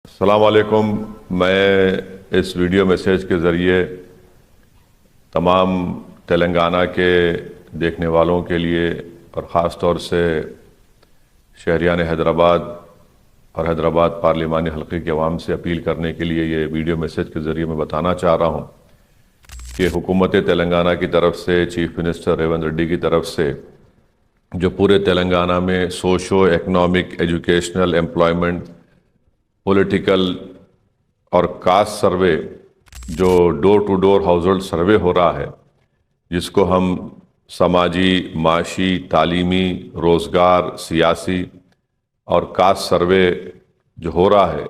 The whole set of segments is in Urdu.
السلام علیکم۔ میں اس ویڈیو میسیج کے ذریعے تمام تلنگانہ کے دیکھنے والوں کے لیے اور خاص طور سے شہریان حیدرآباد اور حیدرآباد پارلیمانی حلقے کے عوام سے اپیل کرنے کے لیے یہ ویڈیو میسیج کے ذریعے میں بتانا چاہ رہا ہوں کہ حکومت تلنگانہ کی طرف سے چیف منسٹر ریونت ریڈی کی طرف سے جو پورے تلنگانہ میں socio economic educational employment political اور کاسٹ سروے جو door to door household survey ہو رہا ہے، جس کو ہم سماجی، معاشی، تعلیمی، روزگار، سیاسی اور کاسٹ سروے جو ہو رہا ہے،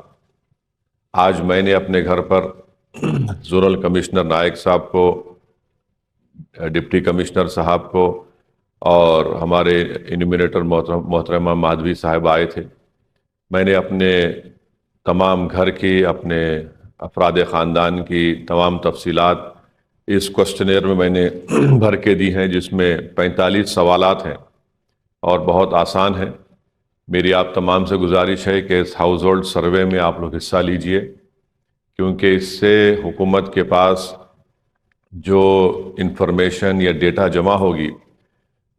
آج میں نے اپنے گھر پر زونل کمشنر نائک صاحب کو، ڈپٹی کمشنر صاحب کو اور ہمارے انیمینیٹر محترمہ مادھوی صاحب آئے تھے۔ میں نے اپنے تمام گھر کی، اپنے افراد خاندان کی تمام تفصیلات اس کوسچنیر میں نے بھر کے دی ہیں، جس میں 45 سوالات ہیں اور بہت آسان ہیں۔ میری آپ تمام سے گزارش ہے کہ اس ہاؤس ہولڈ سروے میں آپ لوگ حصہ لیجئے، کیونکہ اس سے حکومت کے پاس جو انفارمیشن یا ڈیٹا جمع ہوگی،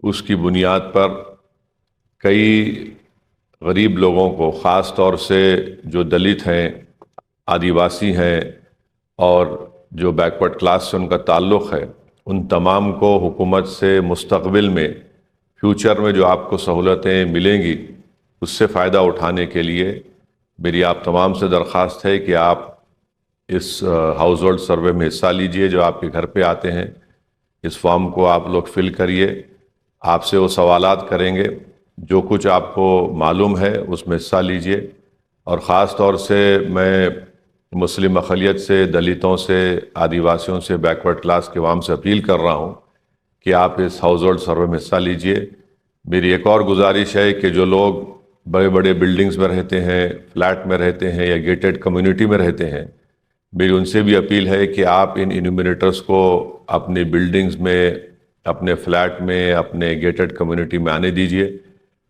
اس کی بنیاد پر کئی غریب لوگوں کو، خاص طور سے جو دلت ہیں، آدیواسی ہیں اور جو بیکورڈ کلاس سے ان کا تعلق ہے، ان تمام کو حکومت سے مستقبل میں، فیوچر میں جو آپ کو سہولتیں ملیں گی، اس سے فائدہ اٹھانے کے لیے میری آپ تمام سے درخواست ہے کہ آپ اس ہاؤس ہولڈ سروے میں حصہ لیجئے جو آپ کے گھر پہ آتے ہیں۔ اس فارم کو آپ لوگ فل کریے، آپ سے وہ سوالات کریں گے، جو کچھ آپ کو معلوم ہے اس میں حصہ لیجئے۔ اور خاص طور سے میں مسلم اقلیت سے، دلتوں سے، آدیواسیوں سے، بیکورڈ کلاس کے عوام سے اپیل کر رہا ہوں کہ آپ اس ہاؤس ہولڈ سروے میں حصہ لیجئے۔ میری ایک اور گزارش ہے کہ جو لوگ بڑے بڑے بلڈنگز میں رہتے ہیں، فلیٹ میں رہتے ہیں یا گیٹڈ کمیونٹی میں رہتے ہیں، میری ان سے بھی اپیل ہے کہ آپ ان انیمینیٹرز کو اپنی بلڈنگز میں، اپنے فلیٹ میں، اپنے گیٹڈ کمیونٹی میں آنے دیجئے۔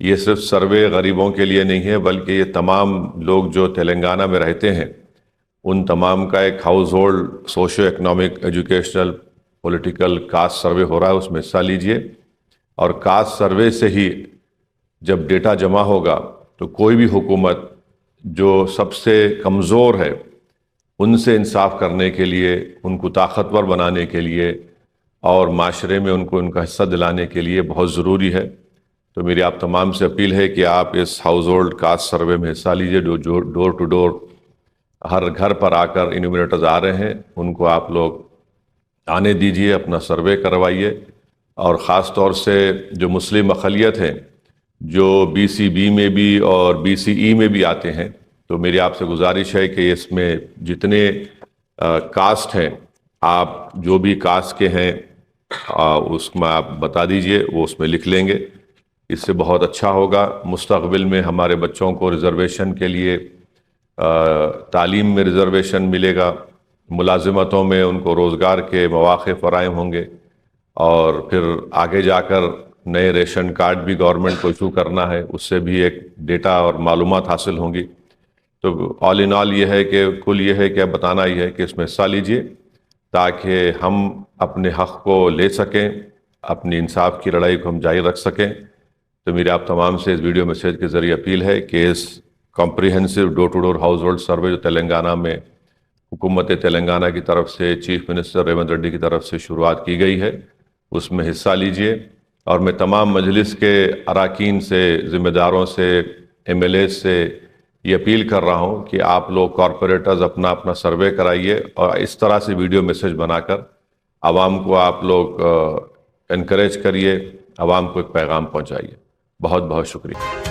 یہ صرف سروے غریبوں کے لیے نہیں ہے، بلکہ یہ تمام لوگ جو تلنگانہ میں رہتے ہیں، ان تمام کا ایک household socio economic educational political caste survey ہو رہا ہے، اس میں حصہ لیجئے۔ اور کاسٹ سروے سے ہی جب ڈیٹا جمع ہوگا تو کوئی بھی حکومت جو سب سے کمزور ہے، ان سے انصاف کرنے کے لیے، ان کو طاقتور بنانے کے لیے اور معاشرے میں ان کو ان کا حصہ دلانے کے لیے بہت ضروری ہے۔ تو میری آپ تمام سے اپیل ہے کہ آپ اس ہاؤس ہولڈ کاسٹ سروے میں حصہ لیجئے، جو ڈور ٹو ڈور ہر گھر پر آ کر انیمینیٹرز آ رہے ہیں، ان کو آپ لوگ آنے دیجئے، اپنا سروے کروائیے۔ اور خاص طور سے جو مسلم اقلیت ہیں، جو بی سی بی میں بھی اور بی سی ای میں بھی آتے ہیں، تو میری آپ سے گزارش ہے کہ اس میں جتنے کاسٹ ہیں، آپ جو بھی کاسٹ کے ہیں اس میں آپ بتا دیجئے، وہ اس میں لکھ لیں گے۔ اس سے بہت اچھا ہوگا۔ مستقبل میں ہمارے بچوں کو ریزرویشن کے لیے، تعلیم میں ریزرویشن ملے گا، ملازمتوں میں ان کو روزگار کے مواقع فراہم ہوں گے، اور پھر آگے جا کر نئے ریشن کارڈ بھی گورنمنٹ کو ایشو کرنا ہے، اس سے بھی ایک ڈیٹا اور معلومات حاصل ہوں گی۔ تو آل ان آل یہ ہے کہ کل یہ ہے کہ بتانا ہی ہے کہ اس میں حصہ لیجئے، تاکہ ہم اپنے حق کو لے سکیں، اپنی انصاف کی لڑائی کو ہم جاری رکھ سکیں۔ تو میرے آپ تمام سے اس ویڈیو میسیج کے ذریعے اپیل ہے کہ اس comprehensive door to door household survey جو تلنگانہ میں حکومت تلنگانہ کی طرف سے، چیف منسٹر ریونت ریڈی کی طرف سے شروعات کی گئی ہے، اس میں حصہ لیجئے۔ اور میں تمام مجلس کے اراکین سے، ذمہ داروں سے، ایم ایل اے سے یہ اپیل کر رہا ہوں کہ آپ لوگ کارپوریٹرز اپنا سروے کرائیے، اور اس طرح سے ویڈیو میسیج بنا کر عوام کو آپ لوگ انکریج کریے، عوام کو ایک پیغام پہنچائیے۔ بہت بہت شکریہ۔